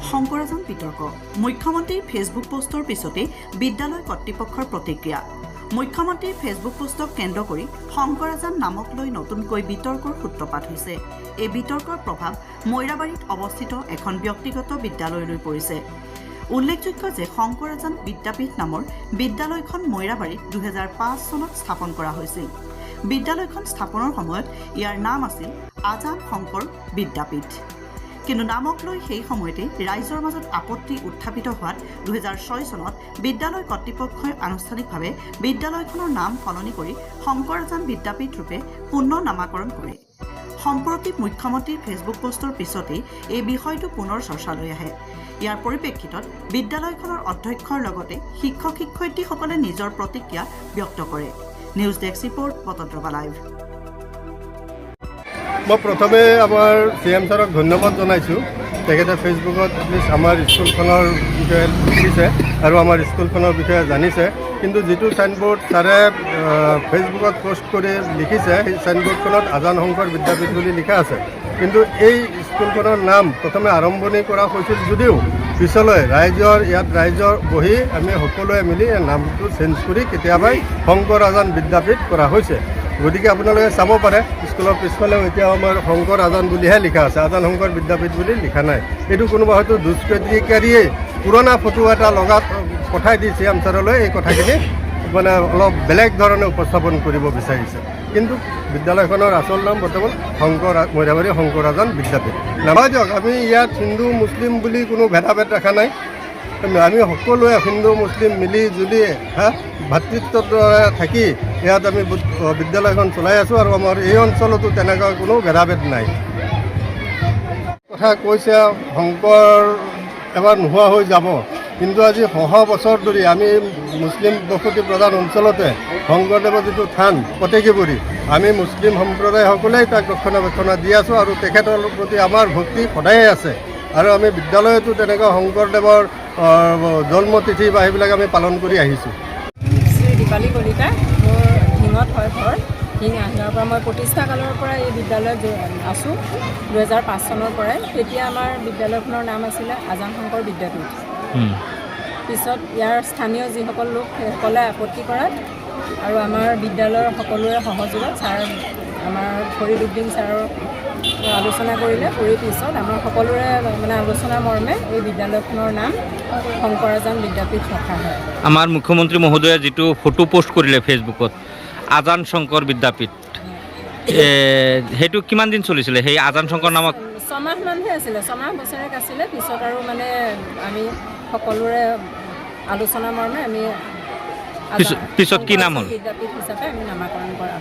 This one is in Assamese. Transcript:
শংকৰাজান বিতৰ্ক মুখ্যমন্ত্ৰীৰ ফেচবুক পোষ্টৰ পিছতে বিদ্যালয় কৰ্তৃপক্ষৰ প্ৰতিক্ৰিয়া মুখ্যমন্ত্ৰীৰ ফেচবুক পোষ্টক কেন্দ্ৰ কৰি শংকৰাজান নামক লৈ নতুনকৈ বিতৰ্কৰ সূত্ৰপাত হৈছে। এই বিতৰ্কৰ প্ৰভাৱ মৈৰাবাৰীত অৱস্থিত এখন ব্যক্তিগত বিদ্যালয়লৈ পৰিছে। উল্লেখযোগ্য যে শংকৰাজান বিদ্যাপীঠ নামৰ বিদ্যালয়খন মৈৰাবাৰীত 2005 চনত স্থাপন কৰা হৈছিল। বিদ্যালয়খন স্থাপনৰ সময়ত ইয়াৰ নাম আছিল আজান শংকৰ বিদ্যাপীঠ। কিন্তু নামক লৈ সেই সময়তে ৰাইজৰ মাজত আপত্তি উত্থাপিত হোৱাত 2006 চনত বিদ্যালয় কৰ্তৃপক্ষই আনুষ্ঠানিকভাৱে বিদ্যালয়খনৰ নাম সলনি কৰি শংকৰাজান বিদ্যাপীঠ ৰূপে পুনৰ নামাকৰণ কৰে। সম্প্ৰতি মুখ্যমন্ত্ৰীৰ ফেচবুক পোষ্টৰ পিছতেই এই বিষয়টো পুনৰ চৰ্চালৈ আহে। ইয়াৰ পৰিপ্ৰেক্ষিতত বিদ্যালয়খনৰ অধ্যক্ষৰ লগতে শিক্ষক শিক্ষয়িত্ৰীসকলে নিজৰ প্ৰতিক্ৰিয়া ব্যক্ত কৰে। নিউজ ডেস্ক ৰিপৰ্ট বতদ্ৰৱা লাইভ। মই প্ৰথমে আমাৰ CM ছাৰক ধন্যবাদ জনাইছোঁ। তেখেতে ফেচবুকত এটলিষ্ট আমাৰ স্কুলখনৰ বিষয়ে লিখিছে আৰু আমাৰ স্কুলখনৰ বিষয়ে জানিছে। কিন্তু যিটো ছাইনবোৰ্ড ছাৰে ফেচবুকত পোষ্ট কৰি লিখিছে, সেই ছাইনবোৰ্ডখনত আজান শংকৰ বিদ্যাপীঠ বুলি লিখা আছে। কিন্তু এই স্কুলখনৰ নাম প্ৰথমে আৰম্ভণি কৰা হৈছিল যদিও পিছলৈ ৰাইজৰ বহি আমি সকলোৱে মিলি এই নামটো চেঞ্জ কৰি কেতিয়াবাই শংকৰ আজান বিদ্যাপীঠ কৰা হৈছে। গতিকে আপোনালোকে চাব পাৰে স্কুলৰ পিছফালেও এতিয়াও আমাৰ শংকৰ আজান বুলিহে লিখা আছে, আজান শংকৰ বিদ্যাপীঠ বুলি লিখা নাই। এইটো কোনোবা হয়তো দুষ্কৃতিকাৰীয়ে পুৰণা ফটো এটা লগাত পঠাই দি CM ছাৰলৈ এই কথাখিনি মানে অলপ বেলেগ ধৰণে উপস্থাপন কৰিব বিচাৰিছে। কিন্তু বিদ্যালয়খনৰ আচল নাম বৰ্তমান মৈৰাবাৰী শংকৰ আজান বিদ্যাপীঠ। নাপাই দিয়ক, আমি ইয়াত হিন্দু মুছলিম বুলি কোনো ভেদাভেদ ৰখা নাই। আমি সকলোৱে হিন্দু মুছলিম মিলি জুলি ভাতৃত্বৰ দৰে থাকি ইয়াত আমি বিদ্যালয়খন চলাই আছোঁ আৰু আমাৰ এই অঞ্চলতো তেনেকুৱা কোনো ভেদাভেদ নাই। কথা কৈছে শংকৰ এবাৰ নোহোৱা হৈ যাব, কিন্তু আজি বছৰ ধৰি আমি মুছলিম বসতি প্ৰধান অঞ্চলতে শংকৰদেৱৰ যিটো থান পতেকীপুৰী, আমি মুছলিম সম্প্ৰদায়সকলেই তাক ৰক্ষণাবেক্ষণ দি আছোঁ আৰু তেখেতৰ প্ৰতি আমাৰ ভক্তি সদায়ে আছে। আৰু আমি বিদ্যালয়তো তেনেকুৱা শংকৰদেৱৰ জন্মতিথি বা সেইবিলাক আমি পালন কৰি আহিছোঁ। শ্ৰী দীপালী কলিতা, মোৰ হিঙত হয় ঘৰ। হিঙৰ পৰা মই প্ৰতিষ্ঠা কালৰ পৰা এই বিদ্যালয়ত আছোঁ 2005 চনৰ পৰাই। তেতিয়া আমাৰ বিদ্যালয়খনৰ নাম আছিলে আজান শংকৰ বিদ্যাপীঠ। পিছত ইয়াৰ স্থানীয় যিসকল লোক সেইসকলে আপত্তি কৰাত আৰু আমাৰ বিদ্যালয়ৰ সকলোৰে সহযোগত আমাৰ ফৰিদুদ্দিন ছাৰৰ আলোচনা কৰিলে। কৰি পিছত আমাৰ সকলোৰে আলোচনা মৰ্মে এই বিদ্যালয়খনৰ নাম শংকৰাজান বিদ্যাপীঠ ৰখা হয়। আমাৰ মুখ্যমন্ত্ৰী মহোদয়ে যিটো ফটো পোষ্ট কৰিলে ফেচবুকত আজান শংকৰ বিদ্যাপীঠ, সেইটো কিমান দিন চলিছিলে? সেই আজান শংকৰ নামত 6 মাহমানহে আছিলে, 6 মাহ বছৰেক আছিলে। পিছত আৰু আমি সকলোৰে আলোচনা মৰ্মে আমি পিছত কি নাম হ'ল? বিদ্যাপীঠ হিচাপে আমি নামাকৰণ কৰা